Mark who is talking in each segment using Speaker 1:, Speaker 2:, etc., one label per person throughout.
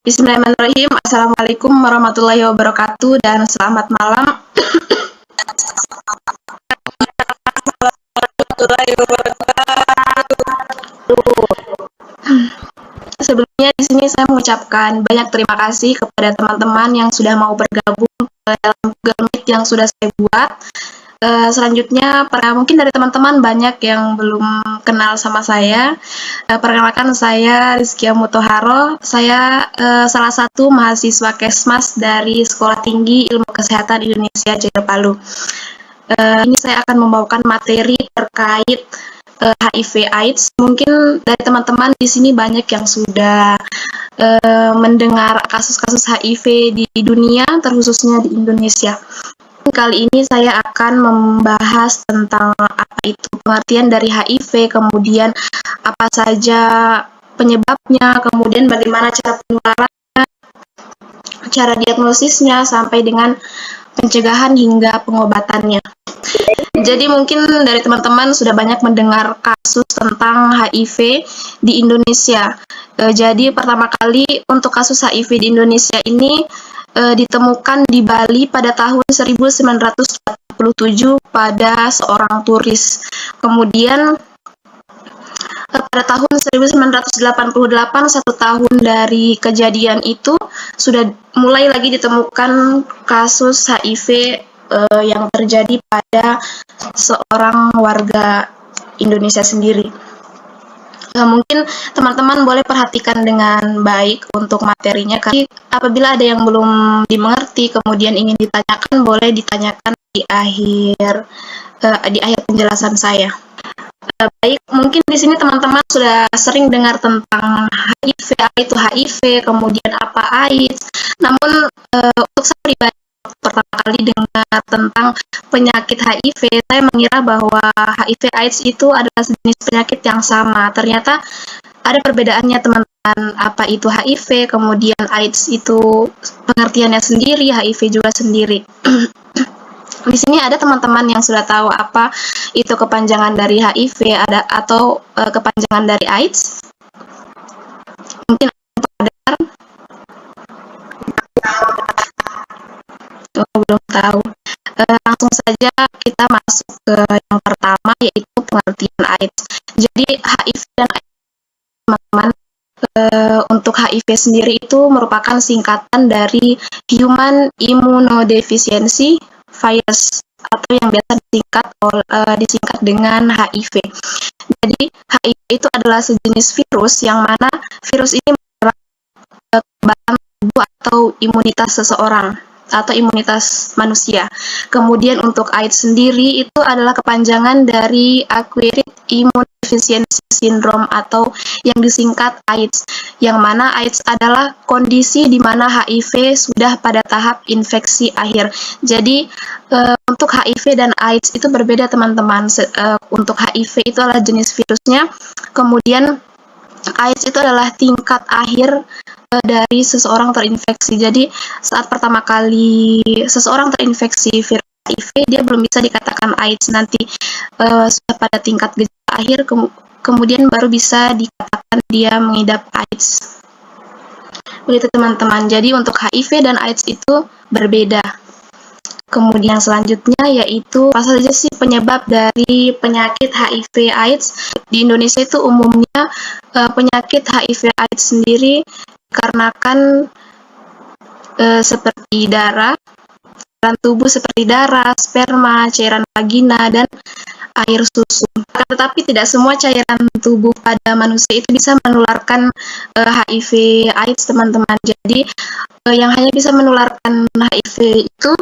Speaker 1: Bismillahirrahmanirrahim. Assalamualaikum warahmatullahi wabarakatuh dan selamat malam. Sebelumnya di sini saya mengucapkan banyak terima kasih kepada teman-teman yang sudah mau bergabung dalam Google Meet yang sudah saya buat. Selanjutnya, mungkin dari teman-teman banyak yang belum kenal sama saya. Perkenalkan, saya Rizkia Mutoharo. Saya salah satu mahasiswa Kesmas dari Sekolah Tinggi Ilmu Kesehatan Indonesia Jaya Palu. Ini saya akan membawakan materi terkait HIV/AIDS. Mungkin dari teman-teman di sini banyak yang sudah mendengar kasus-kasus HIV di dunia, terkhususnya di Indonesia. Kali ini saya akan membahas tentang apa itu pengertian dari HIV, kemudian apa saja penyebabnya, kemudian bagaimana cara penularannya, cara diagnosisnya, sampai dengan pencegahan hingga pengobatannya. Jadi mungkin dari teman-teman sudah banyak mendengar kasus tentang HIV di Indonesia. Jadi pertama kali untuk kasus HIV di Indonesia ini ditemukan di Bali pada tahun 1947 pada seorang turis. Kemudian pada tahun 1988, 1 tahun dari kejadian itu, sudah mulai lagi ditemukan kasus HIV yang terjadi pada seorang warga Indonesia sendiri. Mungkin teman-teman boleh perhatikan dengan baik untuk materinya. Apabila ada yang belum dimengerti, kemudian ingin ditanyakan, boleh ditanyakan di akhir penjelasan saya. Baik, mungkin di sini teman-teman sudah sering dengar tentang HIV, apa itu HIV, kemudian apa AIDS. Namun untuk saya pribadi pertama kali dengar tentang penyakit HIV, saya mengira bahwa HIV/AIDS itu adalah jenis penyakit yang sama. Ternyata ada perbedaannya teman-teman, apa itu HIV, kemudian AIDS itu pengertiannya sendiri, HIV juga sendiri. Di sini ada teman-teman yang sudah tahu apa itu kepanjangan dari HIV atau kepanjangan dari AIDS? Mungkin ada belum tahu. Langsung saja kita masuk ke yang pertama, yaitu pengertian AIDS. Jadi HIV dan AIDS, teman-teman, untuk HIV sendiri itu merupakan singkatan dari Human Immunodeficiency Virus, atau yang biasa disingkat dengan HIV. Jadi HIV itu adalah sejenis virus yang mana virus ini menyerang kekebalan tubuh atau imunitas seseorang atau imunitas manusia. Kemudian untuk AIDS sendiri itu adalah kepanjangan dari Acquired Immunodeficiency Syndrome atau yang disingkat AIDS, yang mana AIDS adalah kondisi di mana HIV sudah pada tahap infeksi akhir. Jadi untuk HIV dan AIDS itu berbeda teman-teman. Untuk HIV itu adalah jenis virusnya, kemudian AIDS itu adalah tingkat akhir dari seseorang terinfeksi. Jadi saat pertama kali seseorang terinfeksi virus HIV, dia belum bisa dikatakan AIDS. Nanti sudah pada tingkat gejala akhir, kemudian baru bisa dikatakan dia mengidap AIDS. Begitu teman-teman. Jadi untuk HIV dan AIDS itu berbeda. Kemudian selanjutnya yaitu apa saja sih penyebab dari penyakit HIV/AIDS di Indonesia? Itu umumnya penyakit HIV/AIDS sendiri dikarenakan seperti darah, cairan tubuh seperti darah, sperma, cairan vagina, dan air susu. Tetapi tidak semua cairan tubuh pada manusia itu bisa menularkan HIV/AIDS, teman-teman. Jadi yang hanya bisa menularkan HIV itu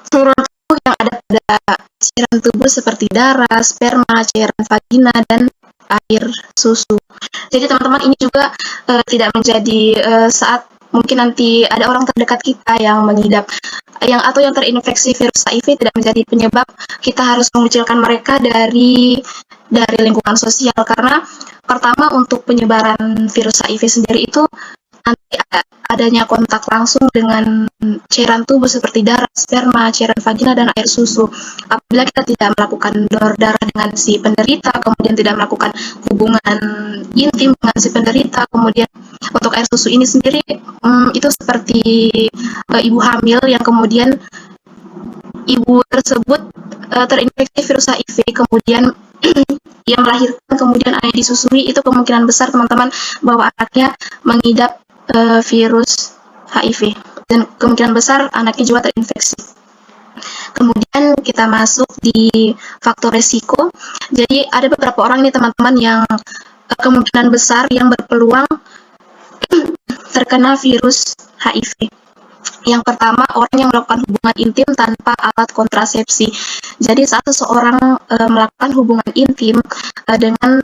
Speaker 1: cairan tubuh yang ada pada cairan tubuh seperti darah, sperma, cairan vagina, dan air susu. Jadi teman-teman, ini juga tidak menjadi saat mungkin nanti ada orang terdekat kita yang mengidap atau yang terinfeksi virus HIV, tidak menjadi penyebab kita harus mengucilkan mereka dari lingkungan sosial, karena pertama untuk penyebaran virus HIV sendiri itu nanti adanya kontak langsung dengan cairan tubuh seperti darah, sperma, cairan vagina, dan air susu. Apabila kita tidak melakukan donor darah dengan si penderita, kemudian tidak melakukan hubungan intim dengan si penderita, kemudian untuk air susu ini sendiri Itu seperti ibu hamil yang kemudian ibu tersebut terinfeksi virus HIV, kemudian yang melahirkan, kemudian ayah disusui, itu kemungkinan besar teman-teman bahwa anaknya mengidap virus HIV dan kemungkinan besar anaknya juga terinfeksi. Kemudian kita masuk di faktor resiko. Jadi ada beberapa orang nih teman-teman yang kemungkinan besar yang berpeluang terkena virus HIV. Yang pertama, orang yang melakukan hubungan intim tanpa alat kontrasepsi. Jadi saat seseorang melakukan hubungan intim dengan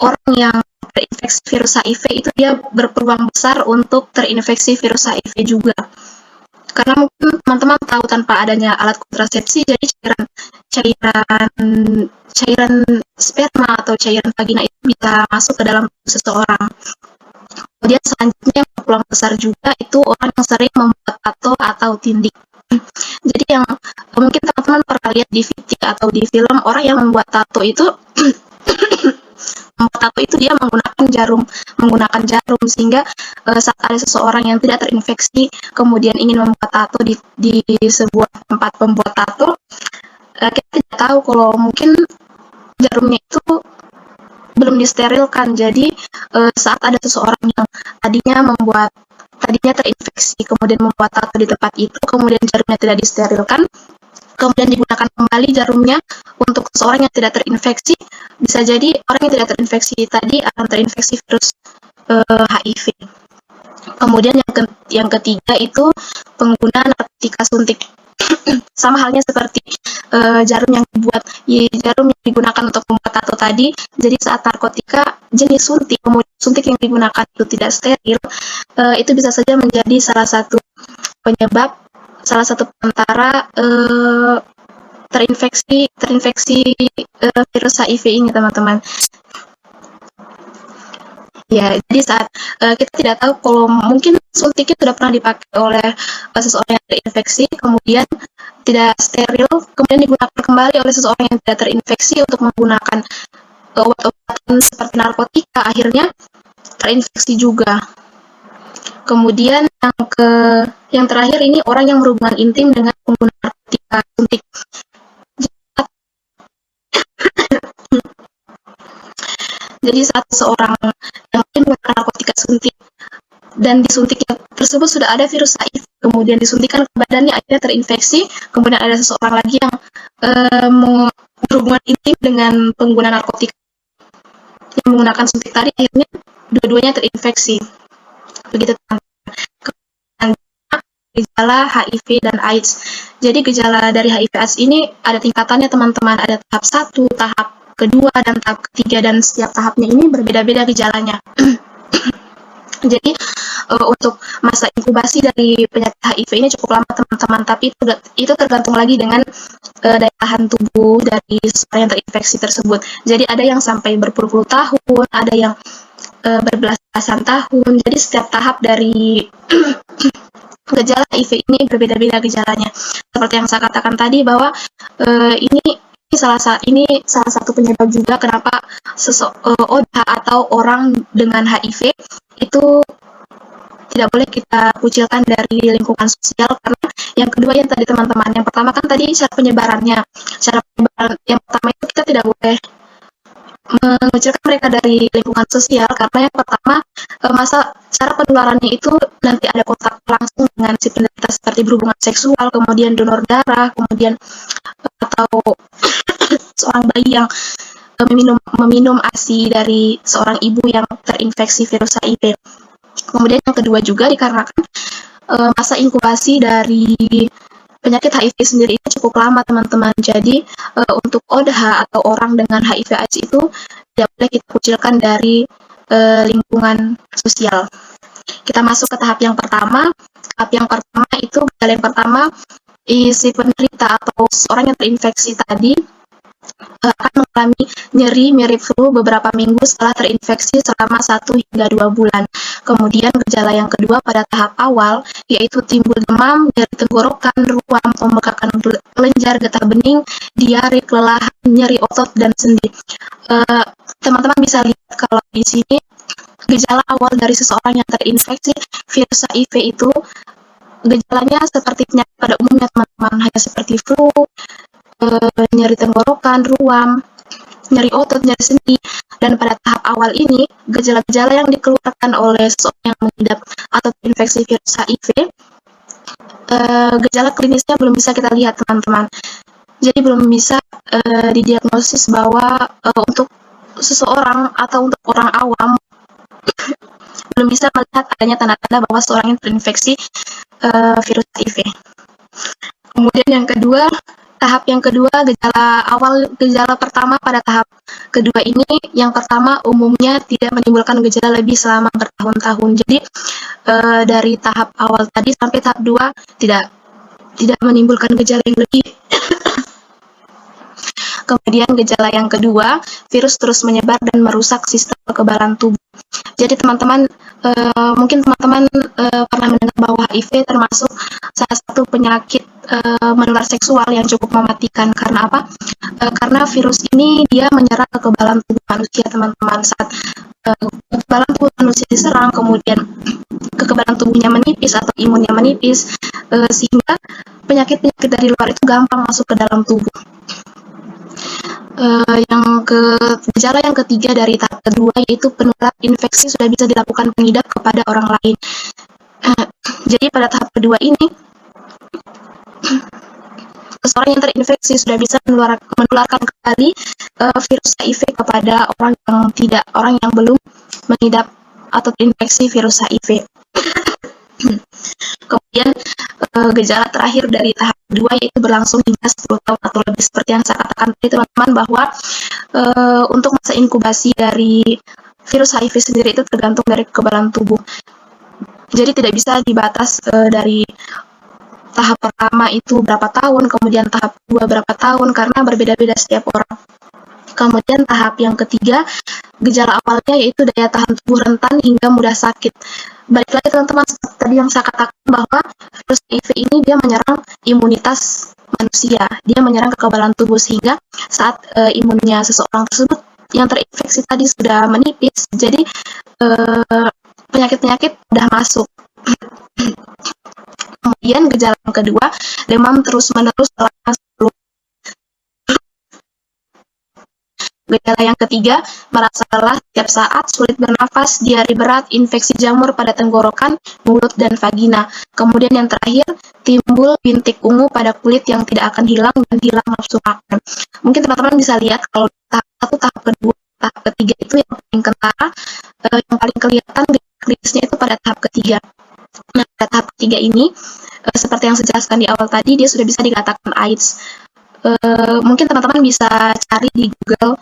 Speaker 1: orang yang terinfeksi virus HIV, itu dia berpeluang besar untuk terinfeksi virus HIV juga. Karena mungkin teman-teman tahu tanpa adanya alat kontrasepsi, jadi cairan sperma atau cairan vagina itu bisa masuk ke dalam tubuh seseorang. Kemudian selanjutnya yang berpeluang besar juga itu orang yang sering membuat tato atau tindik. Jadi yang mungkin teman-teman pernah lihat di VT atau di film, orang yang membuat tato itu dia menggunakan jarum sehingga saat ada seseorang yang tidak terinfeksi kemudian ingin membuat tato di sebuah tempat pembuat tato, kita tidak tahu kalau mungkin jarumnya itu belum disterilkan. Jadi saat ada seseorang yang tadinya terinfeksi kemudian membuat tato di tempat itu, kemudian jarumnya tidak disterilkan, kemudian digunakan kembali jarumnya untuk seseorang yang tidak terinfeksi, bisa jadi orang yang tidak terinfeksi tadi akan terinfeksi virus HIV. Kemudian yang ketiga itu penggunaan narkotika suntik. Sama halnya seperti jarum yang digunakan untuk membuat tato tadi. Jadi saat narkotika jenis suntik, kemudian suntik yang digunakan itu tidak steril, itu bisa saja menjadi salah satu perantara terinfeksi virus HIV ini, teman-teman. Ya, jadi saat kita tidak tahu kalau mungkin suntiknya sudah pernah dipakai oleh seseorang yang terinfeksi, kemudian tidak steril, kemudian digunakan kembali oleh seseorang yang tidak terinfeksi untuk menggunakan obat-obatan seperti narkotika, akhirnya terinfeksi juga. Kemudian yang terakhir ini orang yang berhubungan intim dengan pengguna narkotika suntik. Jadi saat seseorang yang menggunakan narkotika suntik dan disuntiknya tersebut sudah ada virus HIV, kemudian disuntikkan ke badannya, akhirnya terinfeksi, kemudian ada seseorang lagi yang berhubungan intim dengan pengguna narkotika yang menggunakan suntik tadi, akhirnya dua-duanya terinfeksi. Begitu teman-teman. Gejala HIV dan AIDS. Jadi gejala dari HIV AIDS ini ada tingkatannya teman-teman, ada tahap 1, tahap kedua, dan tahap ketiga, dan setiap tahapnya ini berbeda-beda gejalanya. Jadi untuk masa inkubasi dari penyakit HIV ini cukup lama teman-teman, tapi itu tergantung lagi dengan daya tahan tubuh dari seseorang yang terinfeksi tersebut. Jadi ada yang sampai berpuluh-puluh tahun, ada yang berbelas-belasan tahun. Jadi setiap tahap dari gejala HIV ini berbeda-beda gejalanya. Seperti yang saya katakan tadi bahwa ini salah satu penyebab juga kenapa ODA atau orang dengan HIV itu tidak boleh kita kucilkan dari lingkungan sosial, karena yang kedua yang tadi teman-teman, yang pertama kan tadi cara penyebaran yang pertama itu kita tidak boleh mengucilkan mereka dari lingkungan sosial, karena yang pertama cara penularannya itu nanti ada kontak langsung dengan si penderita seperti berhubungan seksual, kemudian donor darah, kemudian atau seorang bayi yang meminum ASI dari seorang ibu yang terinfeksi virus HIV. Kemudian yang kedua juga dikarenakan masa inkubasi dari penyakit HIV sendiri itu cukup lama teman-teman. Jadi untuk ODH atau orang dengan HIV/AIDS itu tidak boleh kita kucilkan dari lingkungan sosial. Kita masuk ke tahap yang pertama. Tahap yang pertama itu gejala yang pertama, si penderita atau orang yang terinfeksi tadi akan mengalami nyeri mirip flu beberapa minggu setelah terinfeksi selama 1 hingga 2 bulan. Kemudian gejala yang kedua pada tahap awal yaitu timbul demam, nyeri tenggorokan, ruam, pembekakan kelenjar, getah bening, diare, kelelahan, nyeri otot dan sendi. Teman-teman bisa lihat kalau di sini gejala awal dari seseorang yang terinfeksi virus HIV itu gejalanya seperti penyakit pada umumnya teman-teman, hanya seperti flu, nyeri tenggorokan, ruam, nyeri otot, nyeri sendi. Dan pada tahap awal ini, gejala-gejala yang dikeluarkan oleh seseorang yang mengidap atau terinfeksi virus HIV, gejala klinisnya belum bisa kita lihat teman-teman. Jadi belum bisa didiagnosis bahwa untuk seseorang atau untuk orang awam belum bisa melihat adanya tanda-tanda bahwa seseorang yang terinfeksi virus HIV. Kemudian yang kedua, tahap yang kedua, gejala pertama pada tahap kedua ini, yang pertama umumnya tidak menimbulkan gejala lebih selama bertahun-tahun. Jadi dari tahap awal tadi sampai tahap 2 tidak menimbulkan gejala yang lebih. Kemudian gejala yang kedua, virus terus menyebar dan merusak sistem kekebalan tubuh. Jadi teman-teman, mungkin teman-teman pernah mendengar bahwa HIV termasuk salah satu penyakit menular seksual yang cukup mematikan. Karena apa? Karena virus ini dia menyerang kekebalan tubuh manusia, teman-teman. Saat kekebalan tubuh manusia diserang, kemudian kekebalan tubuhnya menipis atau imunnya menipis, sehingga penyakit-penyakit dari luar itu gampang masuk ke dalam tubuh. Gejala yang ketiga dari tahap kedua yaitu penularan infeksi sudah bisa dilakukan pengidap kepada orang lain. Jadi pada tahap kedua ini, seseorang yang terinfeksi sudah bisa menularkan kembali virus HIV kepada orang yang belum mengidap atau terinfeksi virus HIV. Kemudian gejala terakhir dari tahap kedua yaitu berlangsung hingga 10 tahun atau lebih, seperti yang saya katakan tadi teman-teman, bahwa untuk masa inkubasi dari virus HIV sendiri itu tergantung dari kekebalan tubuh. Jadi tidak bisa dibatas dari tahap pertama itu berapa tahun, kemudian tahap kedua berapa tahun, karena berbeda-beda setiap orang. Kemudian tahap yang ketiga, gejala awalnya yaitu daya tahan tubuh rentan hingga mudah sakit. Balik lagi teman-teman, tadi yang saya katakan bahwa virus HIV ini dia menyerang imunitas manusia, dia menyerang kekebalan tubuh, sehingga saat imunnya seseorang tersebut yang terinfeksi tadi sudah menipis, jadi penyakit-penyakit sudah masuk. Kemudian gejala yang kedua, demam terus-menerus selama 10. Gejala yang ketiga, merasa lelah setiap saat, sulit bernafas, diare berat, infeksi jamur pada tenggorokan, mulut, dan vagina. Kemudian yang terakhir, timbul bintik ungu pada kulit yang tidak akan hilang dan hilang nafsu makan. Mungkin teman-teman bisa lihat kalau tahap 1, tahap kedua, tahap ketiga itu yang paling kentara, yang paling kelihatan klinisnya itu pada tahap ketiga. Nah, pada tahap ketiga ini, seperti yang saya jelaskan di awal tadi, dia sudah bisa dikatakan AIDS. Mungkin teman-teman bisa cari di Google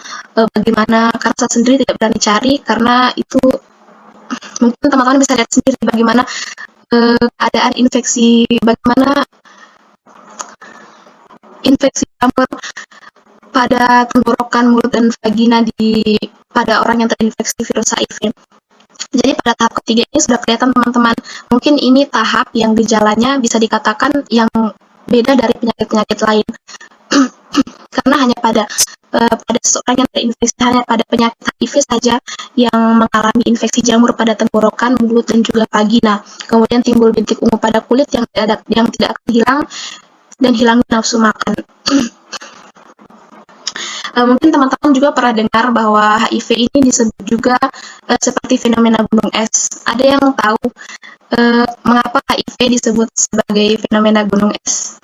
Speaker 1: bagaimana, karena saya sendiri tidak berani cari karena itu mungkin teman-teman bisa lihat sendiri bagaimana keadaan infeksi, bagaimana infeksi jamur pada tenggorokan, mulut, dan vagina pada orang yang terinfeksi virus HIV. Jadi pada tahap ketiga ini sudah kelihatan teman-teman, mungkin ini tahap yang gejalanya bisa dikatakan yang beda dari penyakit-penyakit lain. Karena hanya pada seseorang yang terinfeksi, hanya pada penyakit HIV saja yang mengalami infeksi jamur pada tenggorokan, mulut, dan juga vagina. Kemudian timbul bintik ungu pada kulit yang tidak akan hilang dan hilang nafsu makan. Mungkin teman-teman juga pernah dengar bahwa HIV ini disebut juga seperti fenomena gunung es. Ada yang tahu mengapa HIV disebut sebagai fenomena gunung es?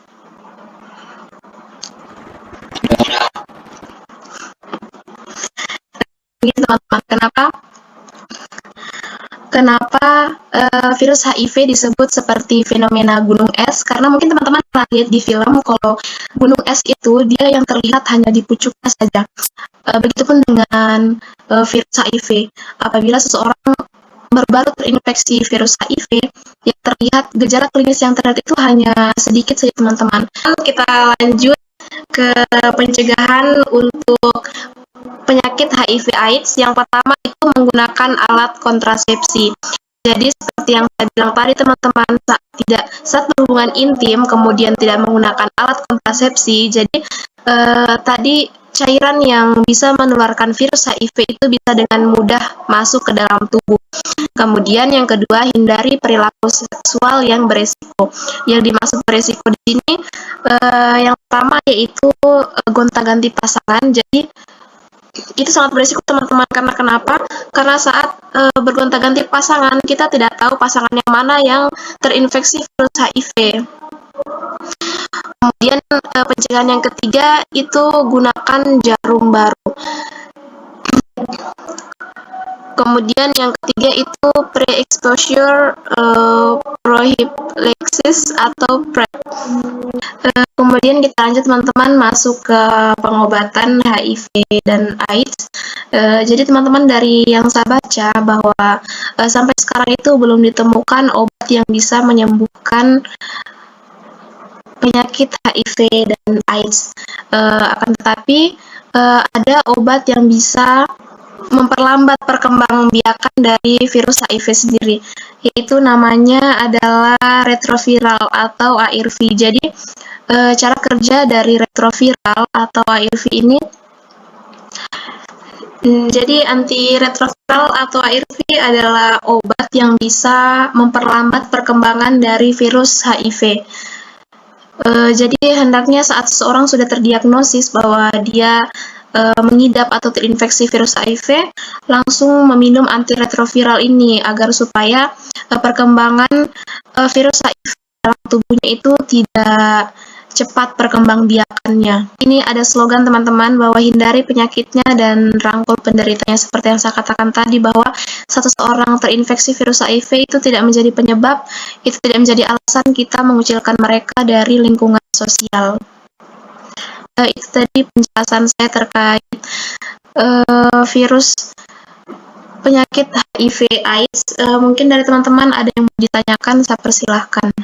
Speaker 1: Teman-teman, kenapa virus HIV disebut seperti fenomena gunung es? Karena mungkin teman-teman pernah lihat di film kalau gunung es itu dia yang terlihat hanya di pucuknya saja. Begitupun dengan virus HIV. Apabila seseorang baru terinfeksi virus HIV, yang terlihat gejala klinis yang terlihat itu hanya sedikit saja teman-teman. Kita lanjut ke pencegahan untuk penyakit HIV/AIDS. Yang pertama itu menggunakan alat kontrasepsi. Jadi seperti yang saya bilang tadi teman-teman, saat berhubungan intim kemudian tidak menggunakan alat kontrasepsi, jadi tadi cairan yang bisa menularkan virus HIV itu bisa dengan mudah masuk ke dalam tubuh. Kemudian yang kedua, hindari perilaku seksual yang beresiko. Yang dimaksud beresiko di sini yang pertama yaitu gonta-ganti pasangan. Jadi itu sangat beresiko teman-teman, karena kenapa? Karena saat bergonta-ganti pasangan, kita tidak tahu pasangan yang mana yang terinfeksi virus HIV. Kemudian pencegahan yang ketiga itu gunakan jarum baru. Kemudian yang ketiga itu pre-exposure prophylaxis atau PrEP. Kemudian kita lanjut teman-teman masuk ke pengobatan HIV dan AIDS. Jadi teman-teman, dari yang saya baca bahwa sampai sekarang itu belum ditemukan obat yang bisa menyembuhkan penyakit HIV dan AIDS. Akan tetapi ada obat yang bisa memperlambat perkembangbiakan dari virus HIV sendiri, yaitu namanya adalah retroviral atau ARV. Jadi cara kerja dari retroviral atau ARV ini, jadi antiretroviral atau ARV adalah obat yang bisa memperlambat perkembangan dari virus HIV. Jadi hendaknya saat seseorang sudah terdiagnosis bahwa dia mengidap atau terinfeksi virus HIV, langsung meminum antiretroviral ini agar supaya perkembangan virus HIV dalam tubuhnya itu tidak cepat perkembangbiakannya. Ini ada slogan teman-teman, bahwa hindari penyakitnya dan rangkul penderitanya, seperti yang saya katakan tadi, bahwa satu seorang terinfeksi virus HIV itu tidak menjadi penyebab, itu tidak menjadi alasan kita mengucilkan mereka dari lingkungan sosial. Itu tadi penjelasan saya terkait virus penyakit HIV AIDS. Mungkin dari teman-teman ada yang mau ditanyakan, saya persilahkan.